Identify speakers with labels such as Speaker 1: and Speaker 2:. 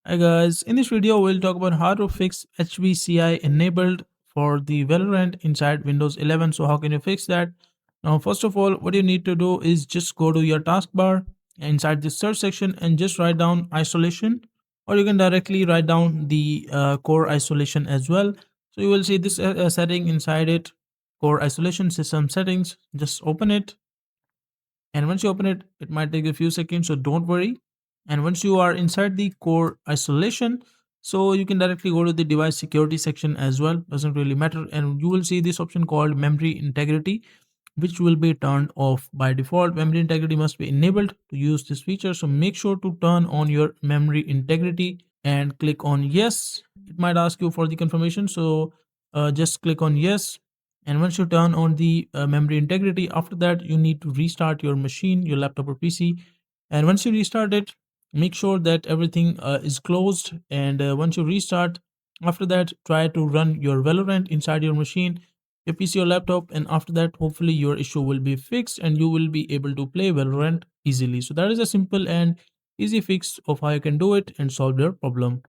Speaker 1: Hi guys, in this video we'll talk about how to fix HVCI enabled for the Valorant inside Windows 11. So how can you fix that? Now first of all, what you need to do is just go to your taskbar inside the search section and just write down isolation, or you can directly write down the core isolation as well. So you will see this setting inside it, core isolation system settings. Just open it, and once you open it, it might take a few seconds, so don't worry. And once you are inside the core isolation, so you can directly go to the device security section as well, doesn't really matter, and you will see this option called memory integrity, which will be turned off by default. Memory integrity must be enabled to use this feature, so make sure to turn on your memory integrity and click on yes. It might ask you for the confirmation, so just click on yes. And once you turn on the memory integrity, after that you need to restart your machine, your laptop or PC. And once you restart it, make sure that everything is closed. And once you restart, after that try to run your Valorant inside your machine, your PC or laptop, and after that hopefully your issue will be fixed and you will be able to play Valorant easily. So that is a simple and easy fix of how you can do it and solve your problem.